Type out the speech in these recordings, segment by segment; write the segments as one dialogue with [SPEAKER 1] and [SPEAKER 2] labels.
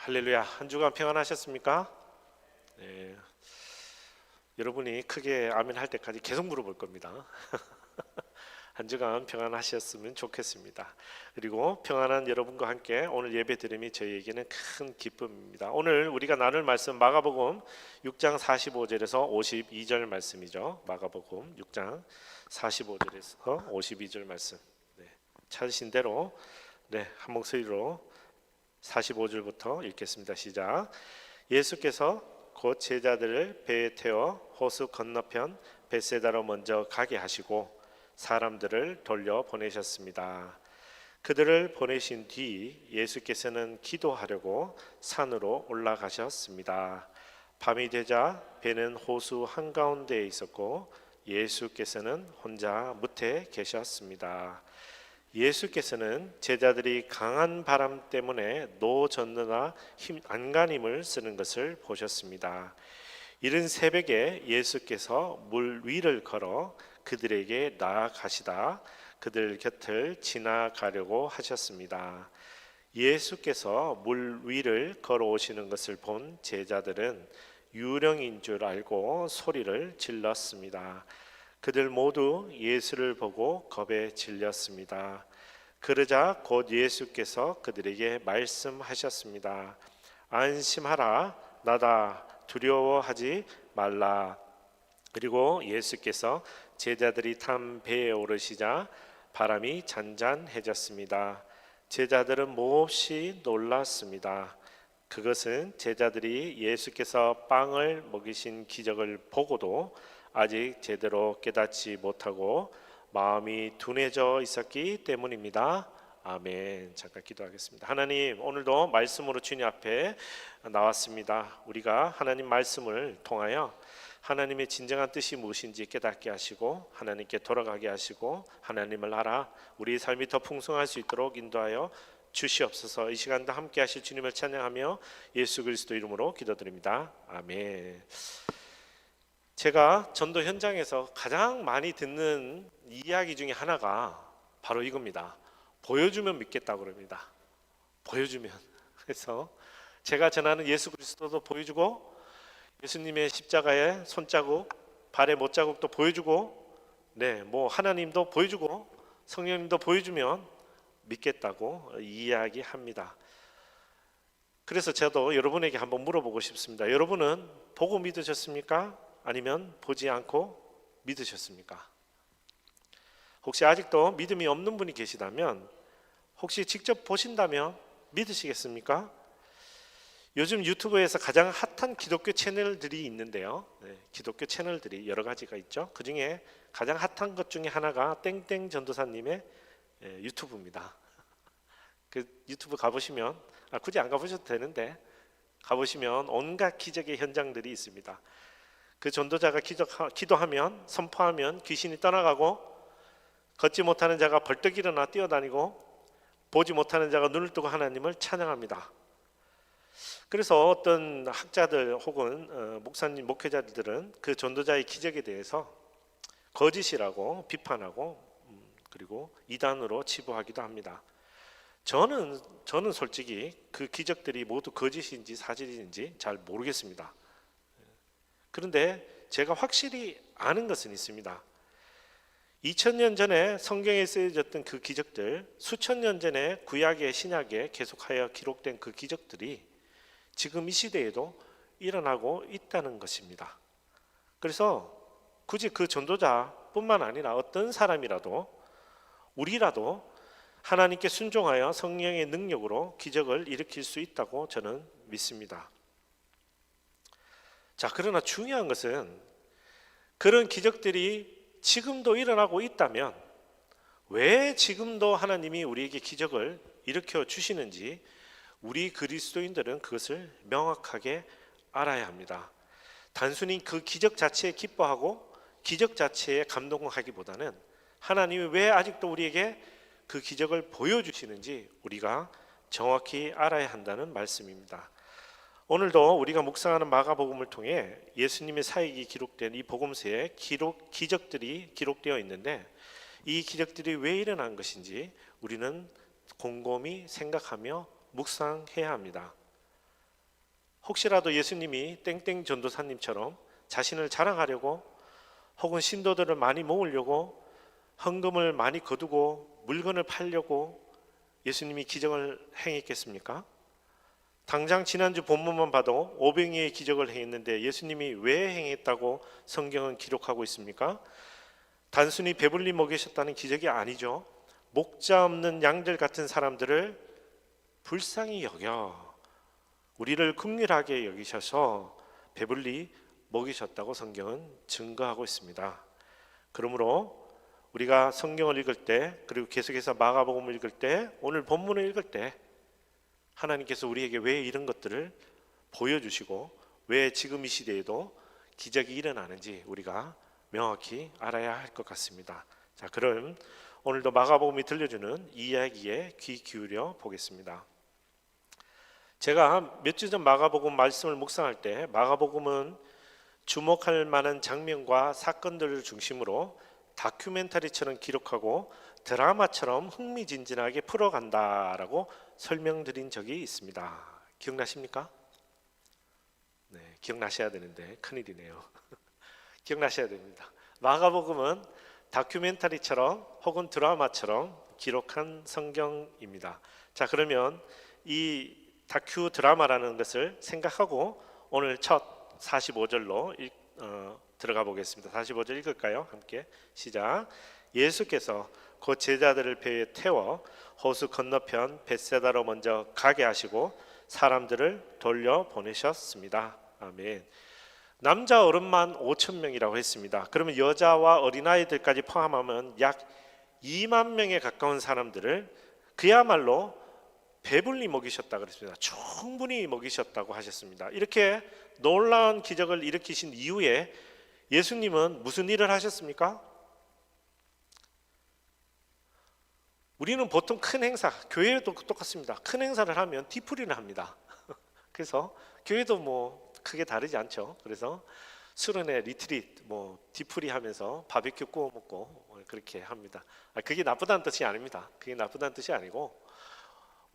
[SPEAKER 1] 할렐루야. 한 주간 평안하셨습니까? 네. 여러분이 크게 아멘 할 때까지 계속 물어볼 겁니다. 한 주간 평안하셨으면 좋겠습니다. 그리고 평안한 여러분과 함께 오늘 예배 드림이 저희에게는 큰 기쁨입니다. 오늘 우리가 나눌 말씀 마가복음 6장 45절에서 52절 말씀이죠. 마가복음 6장 45절에서 52절 말씀. 찾으신 대로 한 목소리로 45절부터 읽겠습니다. 시작. 예수께서 곧 제자들을 배에 태워 호수 건너편 벳세다로 먼저 가게 하시고 사람들을 돌려 보내셨습니다. 그들을 보내신 뒤 예수께서는 기도하려고 산으로 올라가셨습니다. 밤이 되자 배는 호수 한가운데에 있었고 예수께서는 혼자 무태 계셨습니다. 예수께서는 제자들이 강한 바람 때문에 노젓느라 안간힘을 쓰는 것을 보셨습니다. 이른 새벽에 예수께서 물 위를 걸어 그들에게 나아가시다 그들 곁을 지나가려고 하셨습니다. 예수께서 물 위를 걸어오시는 것을 본 제자들은 유령인 줄 알고 소리를 질렀습니다. 그들 모두 예수를 보고 겁에 질렸습니다. 그러자 곧 예수께서 그들에게 말씀하셨습니다. 안심하라, 나다, 두려워하지 말라. 그리고 예수께서 제자들이 탄 배에 오르시자 바람이 잔잔해졌습니다. 제자들은 몹시 놀랐습니다. 그것은 제자들이 예수께서 빵을 먹이신 기적을 보고도 아직 제대로 깨닫지 못하고 마음이 둔해져 있었기 때문입니다. 아멘. 잠깐 기도하겠습니다. 하나님, 오늘도 말씀으로 주님 앞에 나왔습니다. 우리가 하나님 말씀을 통하여 하나님의 진정한 뜻이 무엇인지 깨닫게 하시고 하나님께 돌아가게 하시고 하나님을 알아 우리의 삶이 더 풍성할 수 있도록 인도하여 주시옵소서. 이 시간도 함께 하실 주님을 찬양하며 예수 그리스도 이름으로 기도드립니다. 아멘. 제가 전도 현장에서 가장 많이 듣는 이야기 중에 하나가 바로 이겁니다. 보여주면 믿겠다고 그럽니다. 보여주면. 그래서 제가 전하는 예수 그리스도도 보여주고 예수님의 십자가의 손자국, 발의 못자국도 보여주고 하나님도 보여주고 성령님도 보여주면 믿겠다고 이야기합니다. 그래서 저도 여러분에게 한번 물어보고 싶습니다. 여러분은 보고 믿으셨습니까? 아니면 보지 않고 믿으셨습니까? 혹시 아직도 믿음이 없는 분이 계시다면 혹시 직접 보신다면 믿으시겠습니까? 요즘 유튜브에서 가장 핫한 기독교 채널들이 있는데요. 기독교 채널들이 여러 가지가 있죠. 그 중에 가장 핫한 것 중에 하나가 땡땡 전도사님의 유튜브입니다. 그 유튜브 가보시면 굳이 안 가보셔도 되는데 가보시면 온갖 기적의 현장들이 있습니다. 그 전도자가 기도하면 선포하면 귀신이 떠나가고 걷지 못하는 자가 벌떡 일어나 뛰어다니고 보지 못하는 자가 눈을 뜨고 하나님을 찬양합니다. 그래서 어떤 학자들 혹은 목사님, 목회자들은 그 전도자의 기적에 대해서 거짓이라고 비판하고 그리고 이단으로 치부하기도 합니다. 저는 솔직히 그 기적들이 모두 거짓인지 사실인지 잘 모르겠습니다. 그런데 제가 확실히 아는 것은 있습니다. 2000년 전에 성경에 쓰여졌던 그 기적들, 수천 년 전에 구약의 신약에 계속하여 기록된 그 기적들이 지금 이 시대에도 일어나고 있다는 것입니다. 그래서 굳이 그 전도자뿐만 아니라 어떤 사람이라도 우리라도 하나님께 순종하여 성령의 능력으로 기적을 일으킬 수 있다고 저는 믿습니다. 자, 그러나 중요한 것은 그런 기적들이 지금도 일어나고 있다면 왜 지금도 하나님이 우리에게 기적을 일으켜 주시는지 우리 그리스도인들은 그것을 명확하게 알아야 합니다. 단순히 그 기적 자체에 기뻐하고 기적 자체에 감동하기보다는 하나님이 왜 아직도 우리에게 그 기적을 보여주시는지 우리가 정확히 알아야 한다는 말씀입니다. 오늘도 우리가 묵상하는 마가복음을 통해 예수님의 사역이 기록된 이 복음서에 기적들이 기록되어 있는데 이 기적들이 왜 일어난 것인지 우리는 곰곰이 생각하며 묵상해야 합니다. 혹시라도 예수님이 땡땡 전도사님처럼 자신을 자랑하려고 혹은 신도들을 많이 모으려고 헌금을 많이 거두고 물건을 팔려고 예수님이 기적을 행했겠습니까? 당장 지난주 본문만 봐도 오병이의 기적을 행했는데 예수님이 왜 행했다고 성경은 기록하고 있습니까? 단순히 배불리 먹이셨다는 기적이 아니죠. 목자 없는 양들 같은 사람들을 불쌍히 여겨 우리를 긍휼하게 여기셔서 배불리 먹이셨다고 성경은 증거하고 있습니다. 그러므로 우리가 성경을 읽을 때, 그리고 계속해서 마가복음을 읽을 때, 오늘 본문을 읽을 때 하나님께서 우리에게 왜 이런 것들을 보여주시고 왜 지금 이 시대에도 기적이 일어나는지 우리가 명확히 알아야 할 것 같습니다. 자, 그럼 오늘도 마가복음이 들려주는 이야기에 귀 기울여 보겠습니다. 제가 몇 주 전 마가복음 말씀을 묵상할 때 마가복음은 주목할 만한 장면과 사건들을 중심으로 다큐멘터리처럼 기록하고 드라마처럼 흥미진진하게 풀어간다라고 설명드린 적이 있습니다. 기억나십니까? 네, 기억나셔야 되는데 큰일이네요. 기억나셔야 됩니다. 마가복음은 다큐멘터리처럼 혹은 드라마처럼 기록한 성경입니다. 자, 그러면 이 다큐 드라마라는 것을 생각하고 오늘 첫 45절로 들어가 보겠습니다. 45절 읽을까요? 함께 시작. 예수께서 곧 제자들을 배에 태워 호수 건너편 벳세다로 먼저 가게 하시고 사람들을 돌려 보내셨습니다. 아멘. 남자 어른만 5천 명이라고 했습니다. 그러면 여자와 어린아이들까지 포함하면 약 2만 명에 가까운 사람들을 그야말로 배불리 먹이셨다 그랬습니다. 충분히 먹이셨다고 하셨습니다. 이렇게 놀라운 기적을 일으키신 이후에 예수님은 무슨 일을 하셨습니까? 우리는 보통 큰 행사, 교회도 똑같습니다. 큰 행사를 하면 뒤풀이를 합니다. 그래서 교회도 뭐 크게 다르지 않죠. 그래서 수련회 리트릿 뭐 뒤풀이 하면서 바비큐 구워 먹고 그렇게 합니다. 그게 나쁘다는 뜻이 아닙니다. 그게 나쁘다는 뜻이 아니고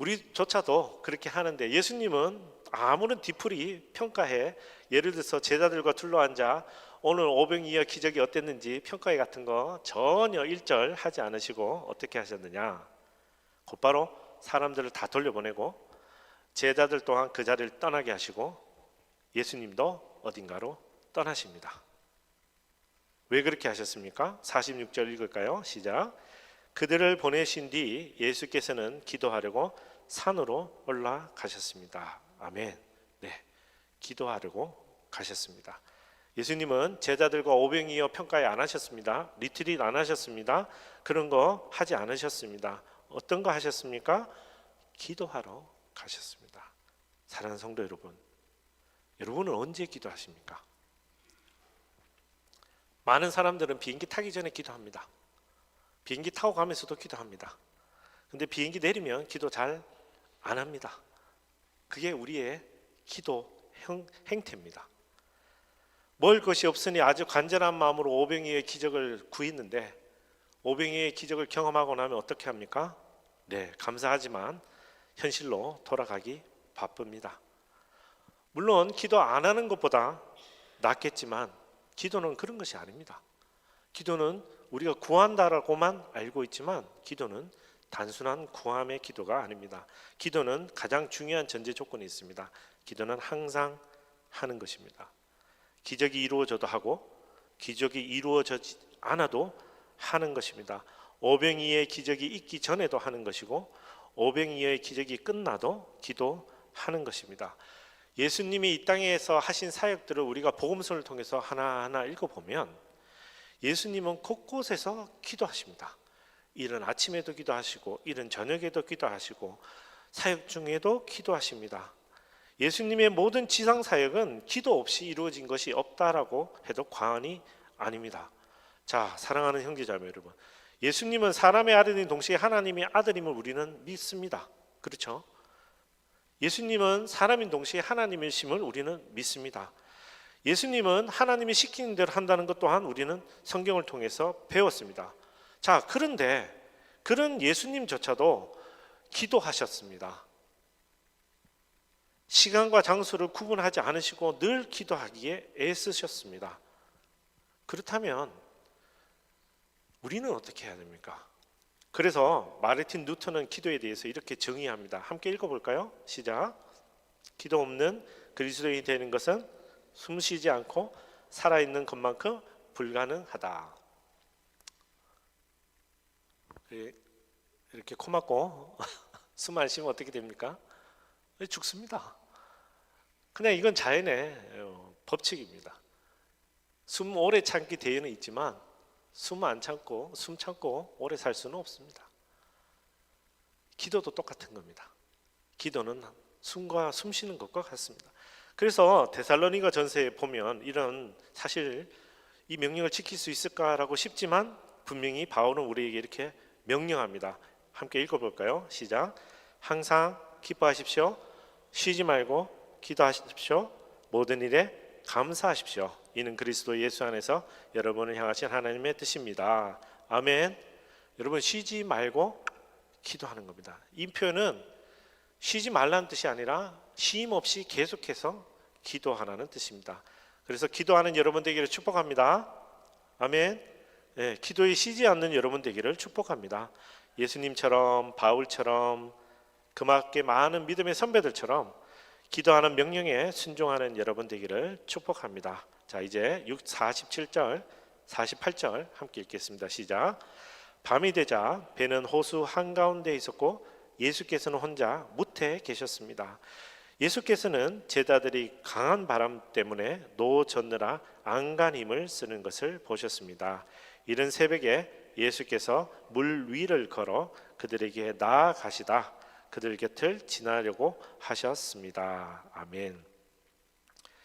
[SPEAKER 1] 우리조차도 그렇게 하는데 예수님은 아무런 뒤풀이 평가회, 예를 들어서 제자들과 둘러앉아 오늘 오병이어 기적이 어땠는지 평가회 같은 거 전혀 일절 하지 않으시고 어떻게 하셨느냐? 곧바로 사람들을 다 돌려보내고 제자들 또한 그 자리를 떠나게 하시고 예수님도 어딘가로 떠나십니다. 왜 그렇게 하셨습니까? 46절 읽을까요? 시작. 그들을 보내신 뒤 예수께서는 기도하려고 산으로 올라가셨습니다. 아멘. 네, 기도하려고 가셨습니다. 예수님은 제자들과 오병이어 평가회 안 하셨습니다. 리트릿 안 하셨습니다. 그런 거 하지 않으셨습니다. 어떤 거 하셨습니까? 기도하러 가셨습니다. 사랑하는 성도 여러분, 여러분은 언제 기도하십니까? 많은 사람들은 비행기 타기 전에 기도합니다. 비행기 타고 가면서도 기도합니다. 근데 비행기 내리면 기도 잘 안 합니다. 그게 우리의 기도 행태입니다. 먹을 것이 없으니 아주 간절한 마음으로 오병이어의 기적을 구했는데 오병이어의 기적을 경험하고 나면 어떻게 합니까? 네, 감사하지만 현실로 돌아가기 바쁩니다. 물론 기도 안 하는 것보다 낫겠지만 기도는 그런 것이 아닙니다. 기도는 우리가 구한다라고만 알고 있지만 기도는 단순한 구함의 기도가 아닙니다. 기도는 가장 중요한 전제 조건이 있습니다. 기도는 항상 하는 것입니다. 기적이 이루어져도 하고 기적이 이루어지지 않아도 하는 것입니다. 오병이어의 기적이 있기 전에도 하는 것이고 오병이어의 기적이 끝나도 기도하는 것입니다. 예수님이 이 땅에서 하신 사역들을 우리가 복음서를 통해서 하나하나 읽어보면 예수님은 곳곳에서 기도하십니다. 이른 아침에도 기도하시고 이른 저녁에도 기도하시고 사역 중에도 기도하십니다. 예수님의 모든 지상 사역은 기도 없이 이루어진 것이 없다라고 해도 과언이 아닙니다. 자, 사랑하는 형제자매 여러분, 예수님은 사람의 아들인 동시에 하나님의 아들임을 우리는 믿습니다. 그렇죠? 예수님은 사람인 동시에 하나님이심을 우리는 믿습니다. 예수님은 하나님이 시키는 대로 한다는 것 또한 우리는 성경을 통해서 배웠습니다. 자, 그런데 그런 예수님조차도 기도하셨습니다. 시간과 장소를 구분하지 않으시고 늘 기도하기에 애쓰셨습니다. 그렇다면 우리는 어떻게 해야 됩니까? 그래서 마르틴 루터는 기도에 대해서 이렇게 정의합니다. 함께 읽어볼까요? 시작. 기도 없는 그리스도인이 되는 것은 숨쉬지 않고 살아있는 것만큼 불가능하다. 이렇게 코 막고 숨 안 쉬면 어떻게 됩니까? 죽습니다. 그냥 이건 자연의 법칙입니다. 숨 오래 참기 대회는 있지만 숨 참고 오래 살 수는 없습니다. 기도도 똑같은 겁니다. 기도는 숨과 숨 쉬는 것과 같습니다. 그래서 데살로니가 전서에 보면 이런 사실 이 명령을 지킬 수 있을까라고 싶지만 분명히 바울은 우리에게 이렇게 명령합니다. 함께 읽어볼까요? 시작. 항상 기뻐하십시오. 쉬지 말고 기도하십시오. 모든 일에 감사하십시오. 이는 그리스도 예수 안에서 여러분을 향하신 하나님의 뜻입니다. 아멘. 여러분 쉬지 말고 기도하는 겁니다. 이 표현은 쉬지 말라는 뜻이 아니라 쉼 없이 계속해서 기도하라는 뜻입니다. 그래서 기도하는 여러분 되기를 축복합니다. 아멘. 네, 기도에 쉬지 않는 여러분 되기를 축복합니다. 예수님처럼 바울처럼 그밖에 많은 믿음의 선배들처럼 기도하는 명령에 순종하는 여러분 되기를 축복합니다. 자, 이제 47절 48절 함께 읽겠습니다. 시작. 밤이 되자 배는 호수 한가운데 있었고 예수께서는 혼자 무태에 계셨습니다. 예수께서는 제자들이 강한 바람 때문에 노젓느라 안간 힘을 쓰는 것을 보셨습니다. 이른 새벽에 예수께서 물 위를 걸어 그들에게 나아가시다 그들 곁을 지나려고 하셨습니다. 아멘.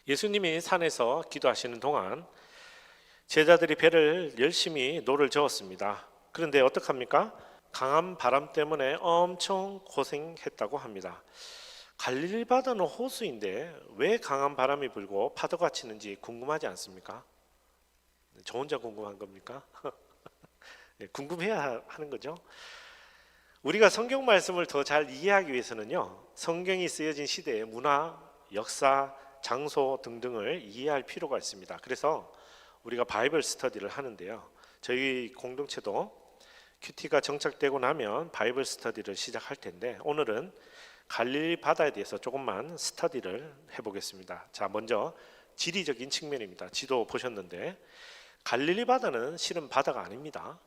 [SPEAKER 1] 예수님이 산에서 기도하시는 동안 제자들이 배를 열심히 노를 저었습니다. 그런데 어떡합니까? 강한 바람 때문에 엄청 고생했다고 합니다. 갈릴리 바다는 호수인데 왜 강한 바람이 불고 파도가 치는지 궁금하지 않습니까? 저 혼자 궁금한 겁니까? 궁금해야 하는 거죠. 우리가 성경 말씀을 더 잘 이해하기 위해서는요, 성경이 쓰여진 시대의 문화, 역사, 장소 등등을 이해할 필요가 있습니다. 그래서 우리가 바이블 스터디를 하는데요, 저희 공동체도 큐티가 정착되고 나면 바이블 스터디를 시작할 텐데 오늘은 갈릴리 바다에 대해서 조금만 스터디를 해보겠습니다. 자, 먼저 지리적인 측면입니다. 지도 보셨는데 갈릴리 바다는 실은 바다가 아닙니다.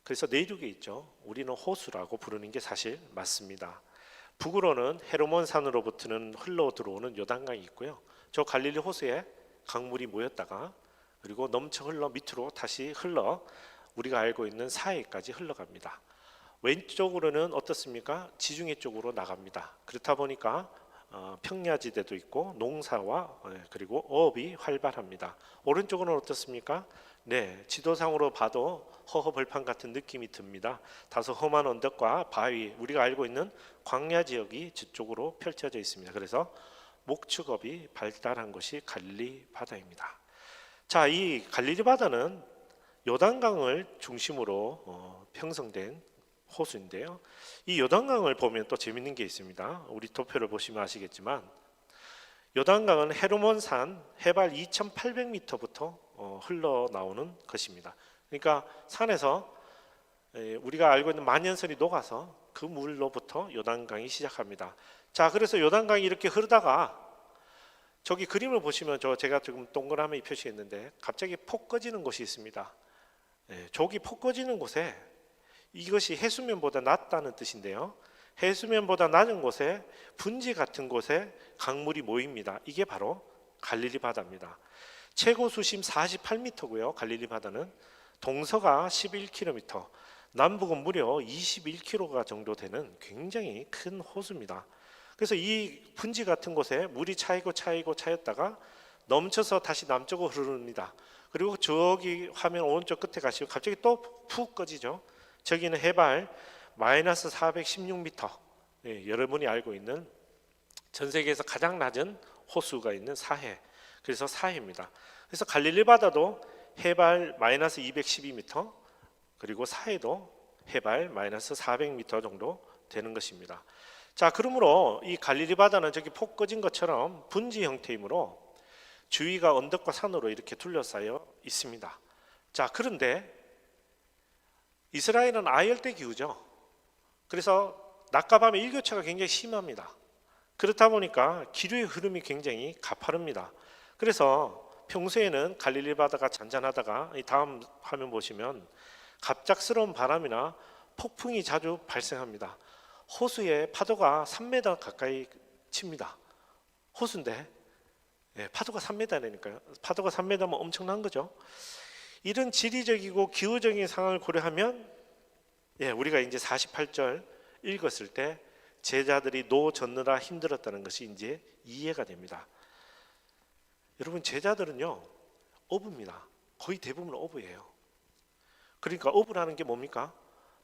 [SPEAKER 1] 그래서 내륙에 있죠. 우리는 호수라고 부르는 게 사실 맞습니다. 북으로는 헤르몬 산으로부터는 흘러 들어오는 요단강이 있고요. 저 갈릴리 호수에 강물이 모였다가 그리고 넘쳐 흘러 밑으로 다시 흘러 우리가 알고 있는 사해까지 흘러갑니다. 왼쪽으로는 어떻습니까? 지중해 쪽으로 나갑니다. 그렇다 보니까 평야지대도 있고 농사와 그리고 어업이 활발합니다. 오른쪽은 어떻습니까? 네, 지도상으로 봐도 허허벌판 같은 느낌이 듭니다. 다소 험한 언덕과 바위, 우리가 알고 있는 광야 지역이 저쪽으로 펼쳐져 있습니다. 그래서 목축업이 발달한 곳이 갈릴리 바다입니다. 자, 이 갈릴리 바다는 요단강을 중심으로 형성된 호수인데요. 이 요단강을 보면 또 재밌는 게 있습니다. 우리 도표를 보시면 아시겠지만 요단강은 헤르몬산 해발 2,800m부터 흘러나오는 것입니다. 그러니까 산에서 우리가 알고 있는 만년설이 녹아서 그 물로부터 요단강이 시작합니다. 자, 그래서 요단강이 이렇게 흐르다가 저기 그림을 보시면 제가 지금 동그라미 표시했는데 갑자기 폭 꺼지는 곳이 있습니다. 저기 폭 꺼지는 곳에 이것이 해수면보다 낮다는 뜻인데요. 해수면보다 낮은 곳에 분지 같은 곳에 강물이 모입니다. 이게 바로 갈릴리 바다입니다. 최고 수심 48m고요. 갈릴리 바다는 동서가 11km, 남북은 무려 21km 정도 되는 굉장히 큰 호수입니다. 그래서 이 분지 같은 곳에 물이 차였다가 넘쳐서 다시 남쪽으로 흐릅니다. 그리고 저기 화면 오른쪽 끝에 가시면 갑자기 또 푹 꺼지죠. 저기는 해발 마이너스 416m, 여러분이 알고 있는 전 세계에서 가장 낮은 호수가 있는 사해, 그래서 사해입니다. 그래서 갈릴리 바다도 해발 마이너스 212m, 그리고 사해도 해발 마이너스 400m 정도 되는 것입니다. 자, 그러므로 이 갈릴리 바다는 저기 폭 꺼진 것처럼 분지 형태이므로 주위가 언덕과 산으로 이렇게 둘러싸여 있습니다. 자, 그런데 이스라엘은 아열대 기후죠. 그래서 낮과 밤의 일교차가 굉장히 심합니다. 그렇다 보니까 기류의 흐름이 굉장히 가파릅니다. 그래서 평소에는 갈릴리 바다가 잔잔하다가 이 다음 화면 보시면 갑작스러운 바람이나 폭풍이 자주 발생합니다. 호수에 파도가 3m 가까이 칩니다. 호수인데 파도가 3m라니까요. 파도가 3m면 엄청난 거죠. 이런 지리적이고 기후적인 상황을 고려하면 우리가 이제 48절 읽었을 때 제자들이 노 젓느라 힘들었다는 것이 이제 이해가 됩니다. 여러분, 제자들은요 어부입니다. 거의 대부분 어부예요. 그러니까 어부라는 게 뭡니까?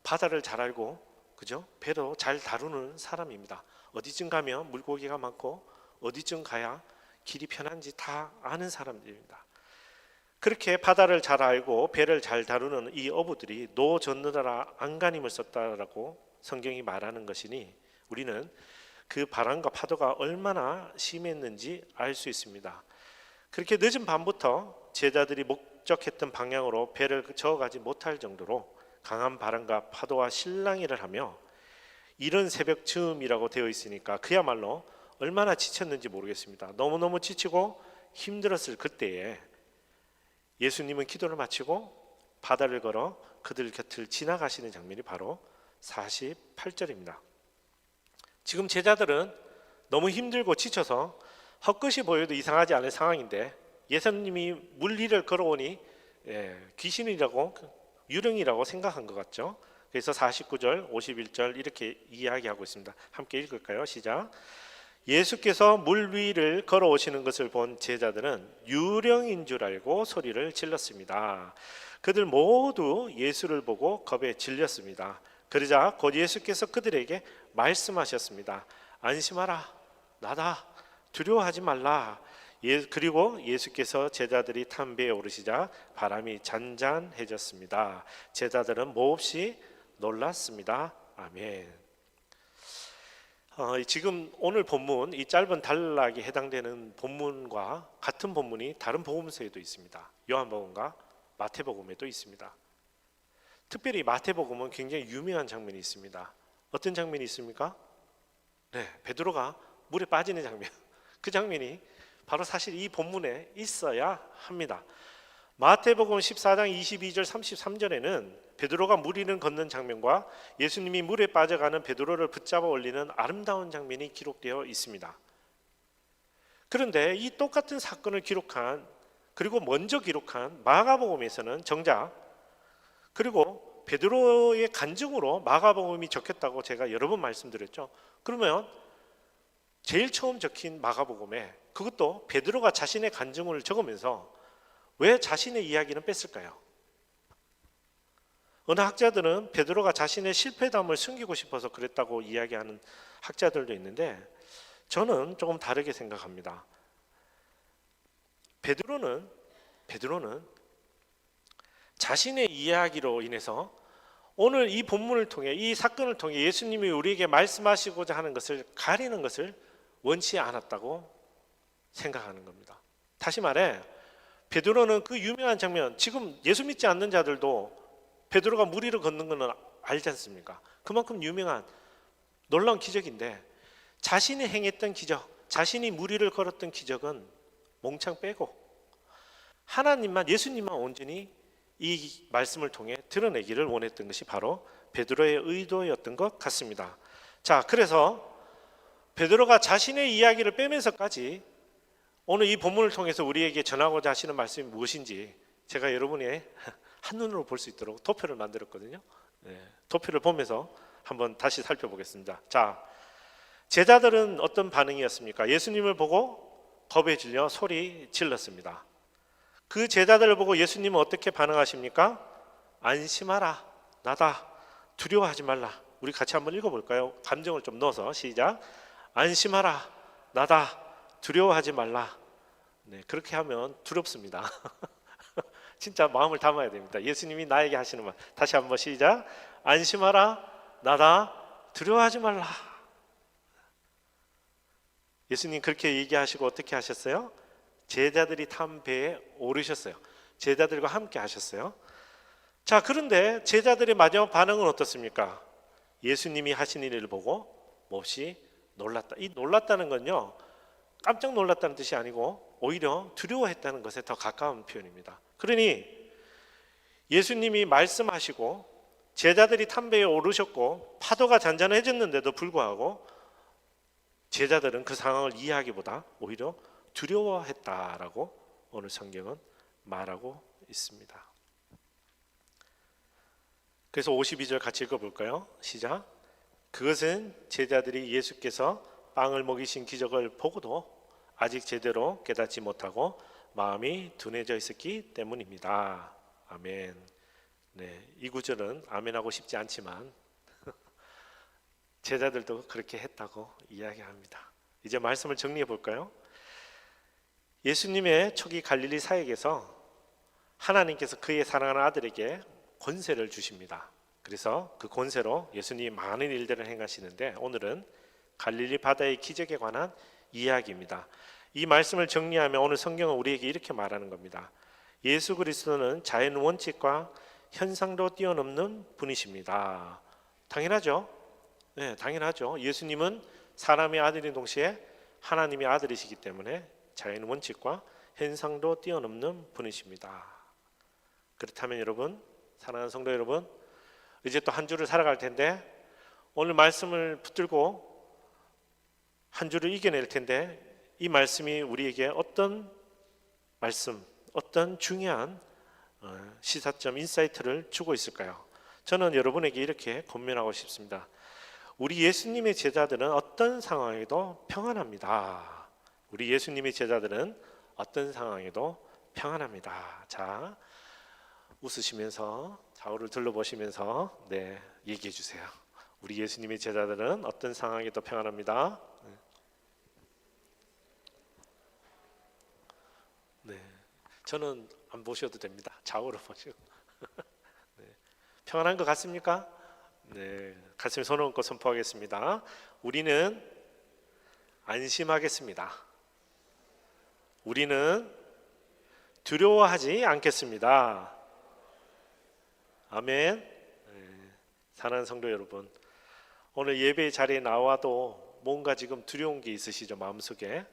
[SPEAKER 1] 바다를 잘 알고, 그죠? 배도 잘 다루는 사람입니다. 어디쯤 가면 물고기가 많고 어디쯤 가야 길이 편한지 다 아는 사람들입니다. 그렇게 바다를 잘 알고 배를 잘 다루는 이 어부들이 노 젓느라 안간힘을 썼다라고 성경이 말하는 것이니 우리는 그 바람과 파도가 얼마나 심했는지 알 수 있습니다. 그렇게 늦은 밤부터 제자들이 목적했던 방향으로 배를 저어가지 못할 정도로 강한 바람과 파도와 실랑이를 하며 이른 새벽 즈음이라고 되어 있으니까 그야말로 얼마나 지쳤는지 모르겠습니다. 너무너무 지치고 힘들었을 그때에 예수님은 기도를 마치고 바다를 걸어 그들 곁을 지나가시는 장면이 바로 48절입니다. 지금 제자들은 너무 힘들고 지쳐서 헛것이 보여도 이상하지 않을 상황인데 예수님이 물 위를 걸어오니 귀신이라고 유령이라고 생각한 것 같죠. 그래서 49절 51절 이렇게 이야기하고 있습니다. 함께 읽을까요? 시작. 예수께서 물 위를 걸어오시는 것을 본 제자들은 유령인 줄 알고 소리를 질렀습니다. 그들 모두 예수를 보고 겁에 질렸습니다. 그러자 곧 예수께서 그들에게 말씀하셨습니다. 안심하라, 나다, 두려워하지 말라. 그리고 예수께서 제자들이 탄 배에 오르시자 바람이 잔잔해졌습니다. 제자들은 몹시 놀랐습니다. 아멘. 지금 오늘 본문, 이 짧은 단락에 해당되는 본문과 같은 본문이 다른 복음서에도 있습니다. 요한복음과 마태복음에도 있습니다. 특별히 마태복음은 굉장히 유명한 장면이 있습니다. 어떤 장면이 있습니까? 베드로가 물에 빠지는 장면. 그 장면이 바로 사실 이 본문에 있어야 합니다. 마태복음 14장 22절 33절에는 베드로가 물 위를 걷는 장면과 예수님이 물에 빠져가는 베드로를 붙잡아 올리는 아름다운 장면이 기록되어 있습니다. 그런데 이 똑같은 사건을 기록한, 그리고 먼저 기록한 마가복음에서는 정작, 그리고 베드로의 간증으로 마가복음이 적혔다고 제가 여러 번 말씀드렸죠. 그러면 제일 처음 적힌 마가복음에 그것도 베드로가 자신의 간증을 적으면서 왜 자신의 이야기는 뺐을까요? 어느 학자들은 베드로가 자신의 실패담을 숨기고 싶어서 그랬다고 이야기하는 학자들도 있는데 저는 조금 다르게 생각합니다. 베드로는 자신의 이야기로 인해서 오늘 이 본문을 통해, 이 사건을 통해 예수님이 우리에게 말씀하시고자 하는 것을 가리는 것을 원치 않았다고 생각하는 겁니다. 다시 말해 베드로는 그 유명한 장면, 지금 예수 믿지 않는 자들도 베드로가 물 위를 걷는 것은 알지 않습니까? 그만큼 유명한 놀라운 기적인데 자신이 행했던 기적, 자신이 물 위를 걸었던 기적은 몽창 빼고 하나님만, 예수님만 온전히 이 말씀을 통해 드러내기를 원했던 것이 바로 베드로의 의도였던 것 같습니다. 자, 그래서 베드로가 자신의 이야기를 빼면서까지 오늘 이 본문을 통해서 우리에게 전하고자 하시는 말씀이 무엇인지 제가 여러분의 한눈으로 볼 수 있도록 도표를 만들었거든요. 도표를 보면서 한번 다시 살펴보겠습니다. 자, 제자들은 어떤 반응이었습니까? 예수님을 보고 겁에 질려 소리 질렀습니다. 그 제자들을 보고 예수님은 어떻게 반응하십니까? 안심하라, 나다, 두려워하지 말라. 우리 같이 한번 읽어볼까요? 감정을 좀 넣어서 시작. 안심하라, 나다, 두려워하지 말라. 그렇게 하면 두렵습니다. 진짜 마음을 담아야 됩니다. 예수님이 나에게 하시는 말. 다시 한번 시작. 안심하라, 나다, 두려워하지 말라. 예수님 그렇게 얘기하시고 어떻게 하셨어요? 제자들이 탄 배에 오르셨어요. 제자들과 함께 하셨어요. 자, 그런데 제자들의 마지막 반응은 어떻습니까? 예수님이 하신 일을 보고 몹시 놀랐다. 이 놀랐다는 건요, 깜짝 놀랐다는 뜻이 아니고 오히려 두려워했다는 것에 더 가까운 표현입니다. 그러니 예수님이 말씀하시고 제자들이 탄 배에 오르셨고 파도가 잔잔해졌는데도 불구하고 제자들은 그 상황을 이해하기보다 오히려 두려워했다라고 오늘 성경은 말하고 있습니다. 그래서 52절 같이 읽어볼까요? 시작. 그것은 제자들이 예수께서 빵을 먹이신 기적을 보고도 아직 제대로 깨닫지 못하고 마음이 둔해져 있었기 때문입니다. 아멘. 네, 이 구절은 아멘하고 싶지 않지만 제자들도 그렇게 했다고 이야기합니다. 이제 말씀을 정리해 볼까요? 예수님의 초기 갈릴리 사역에서 하나님께서 그의 사랑하는 아들에게 권세를 주십니다. 그래서 그 권세로 예수님이 많은 일들을 행하시는데 오늘은 갈릴리 바다의 기적에 관한 이야기입니다. 이 말씀을 정리하면 오늘 성경은 우리에게 이렇게 말하는 겁니다. 예수 그리스도는 자연 원칙과 현상도 뛰어넘는 분이십니다. 당연하죠. 네, 당연하죠. 예수님은 사람의 아들인 동시에 하나님의 아들이시기 때문에 자연 원칙과 현상도 뛰어넘는 분이십니다. 그렇다면 여러분, 사랑하는 성도 여러분, 이제 또 한 주를 살아갈 텐데 오늘 말씀을 붙들고 한 주를 이겨낼 텐데 이 말씀이 우리에게 어떤 말씀, 어떤 중요한 시사점, 인사이트를 주고 있을까요? 저는 여러분에게 이렇게 권면하고 싶습니다. 우리 예수님의 제자들은 어떤 상황에도 평안합니다. 우리 예수님의 제자들은 어떤 상황에도 평안합니다. 자, 웃으시면서 좌우를 둘러보시면서 네, 얘기해 주세요. 우리 예수님의 제자들은 어떤 상황에도 평안합니다. 네, 저는 안 보셔도 됩니다. 좌우로 보시고 네, 평안한 것 같습니까? 네, 가슴에 손을 얹고 선포하겠습니다. 우리는 안심하겠습니다. 우리는 두려워하지 않겠습니다. 아멘. 네, 사랑하는 성도 여러분, 오늘 예배 자리에 나와도 뭔가 지금 두려운 게 있으시죠? 마음속에.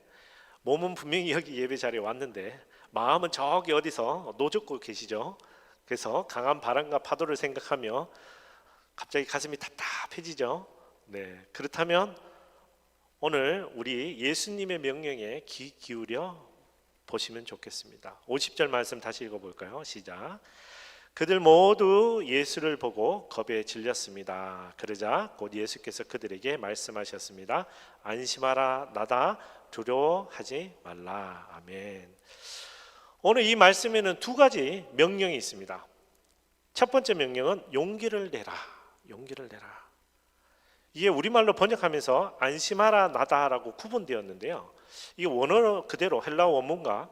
[SPEAKER 1] 몸은 분명히 여기 예배 자리에 왔는데 마음은 저기 어디서 노젓고 계시죠? 그래서 강한 바람과 파도를 생각하며 갑자기 가슴이 답답해지죠? 네, 그렇다면 오늘 우리 예수님의 명령에 귀 기울여 보시면 좋겠습니다. 50절 말씀 다시 읽어볼까요? 시작. 그들 모두 예수를 보고 겁에 질렸습니다. 그러자 곧 예수께서 그들에게 말씀하셨습니다. 안심하라, 나다, 두려워하지 말라. 아멘. 오늘 이 말씀에는 두 가지 명령이 있습니다. 첫 번째 명령은 용기를 내라. 용기를 내라. 이게 우리말로 번역하면서 안심하라, 나다라고 구분되었는데요. 이 원어 그대로 헬라어 원문과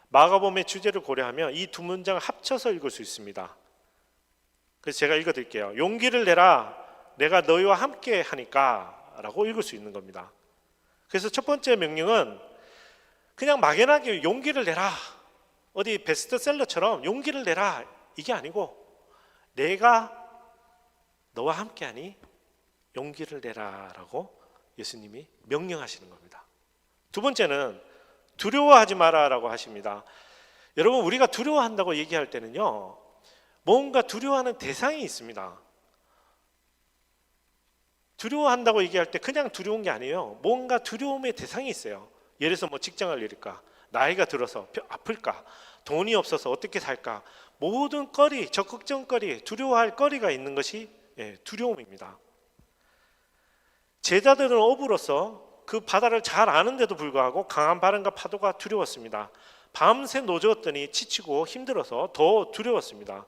[SPEAKER 1] 마가복음의 주제를 고려하면 이 두 문장을 합쳐서 읽을 수 있습니다. 그래서 제가 읽어드릴게요. 용기를 내라, 내가 너희와 함께 하니까 라고 읽을 수 있는 겁니다. 그래서 첫 번째 명령은 그냥 막연하게 용기를 내라, 어디 베스트셀러처럼 용기를 내라, 이게 아니고 내가 너와 함께하니 용기를 내라 라고 예수님이 명령하시는 겁니다. 두 번째는 두려워하지 마라 라고 하십니다. 여러분, 우리가 두려워한다고 얘기할 때는요, 뭔가 두려워하는 대상이 있습니다. 두려워한다고 얘기할 때 그냥 두려운 게 아니에요. 뭔가 두려움의 대상이 있어요. 예를 들어서 뭐 직장을 잃을까, 나이가 들어서 아플까, 돈이 없어서 어떻게 살까, 모든 거리, 적극적거리, 두려워할 거리가 있는 것이 두려움입니다. 제자들은 어부로서 그 바다를 잘 아는데도 불구하고 강한 바람과 파도가 두려웠습니다. 밤새 노저었더니 지치고 힘들어서 더 두려웠습니다.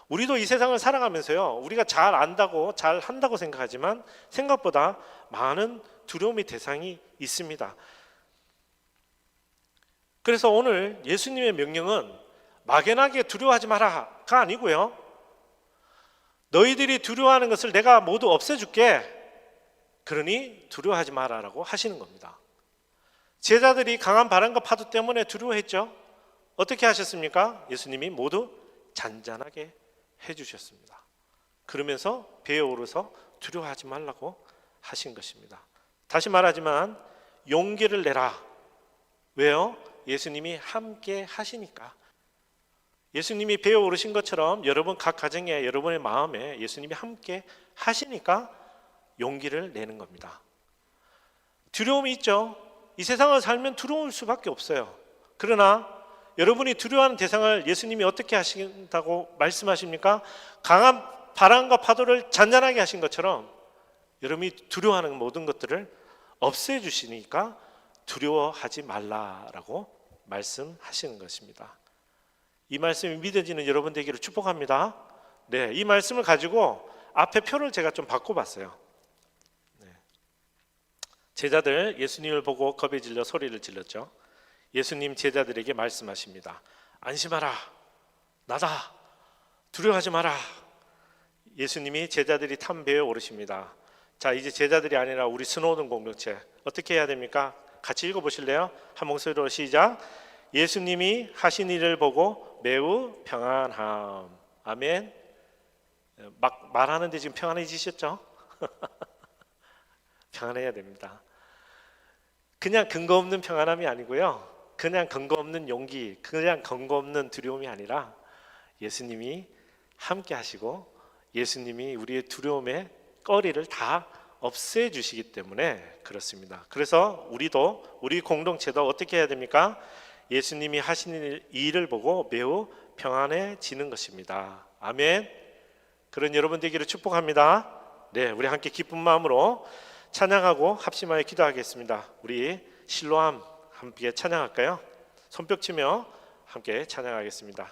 [SPEAKER 1] 우리도 이 세상을 살아가면서요, 우리가 잘 안다고 잘 한다고 생각하지만 생각보다 많은 두려움의 대상이 있습니다. 그래서 오늘 예수님의 명령은 막연하게 두려워하지 마라가 아니고요, 너희들이 두려워하는 것을 내가 모두 없애줄게, 그러니 두려워하지 마라라고 하시는 겁니다. 제자들이 강한 바람과 파도 때문에 두려워했죠. 어떻게 하셨습니까? 예수님이 모두 잔잔하게 해주셨습니다. 그러면서 배에 오르서 두려워하지 말라고 하신 것입니다. 다시 말하지만 용기를 내라. 왜요? 예수님이 함께 하시니까. 예수님이 배에 오르신 것처럼 여러분 각 가정에, 여러분의 마음에 예수님이 함께 하시니까 용기를 내는 겁니다. 두려움이 있죠. 이 세상을 살면 두려울 수밖에 없어요. 그러나 여러분이 두려워하는 대상을 예수님이 어떻게 하신다고 말씀하십니까? 강한 바람과 파도를 잔잔하게 하신 것처럼 여러분이 두려워하는 모든 것들을 없애주시니까 두려워하지 말라라고 말씀하시는 것입니다. 이 말씀이 믿어지는 여러분 되기를 축복합니다. 네, 이 말씀을 가지고 앞에 표를 제가 좀 바꿔봤어요. 네. 제자들 예수님을 보고 겁에 질려 소리를 질렀죠. 예수님 제자들에게 말씀하십니다. 안심하라, 나다, 두려워하지 마라. 예수님이 제자들이 탄 배에 오르십니다. 자, 이제 제자들이 아니라 우리 스노우든 공동체 어떻게 해야 됩니까? 같이 읽어보실래요? 한 목소리로 시작. 예수님이 하신 일을 보고 매우 평안함. 아멘. 막 말하는데 지금 평안해지셨죠? 평안해야 됩니다. 그냥 근거 없는 평안함이 아니고요, 그냥 근거 없는 용기, 그냥 근거 없는 두려움이 아니라 예수님이 함께 하시고 예수님이 우리의 두려움의 꺼리를 다 없애주시기 때문에 그렇습니다. 그래서 우리도, 우리 공동체도 어떻게 해야 됩니까? 예수님이 하시는 일을 보고 매우 평안해지는 것입니다. 아멘. 그런 여러분 되기를 축복합니다. 네, 우리 함께 기쁜 마음으로 찬양하고 합심하여 기도하겠습니다. 우리 실로암 함께 찬양할까요? 손뼉 치며 함께 찬양하겠습니다.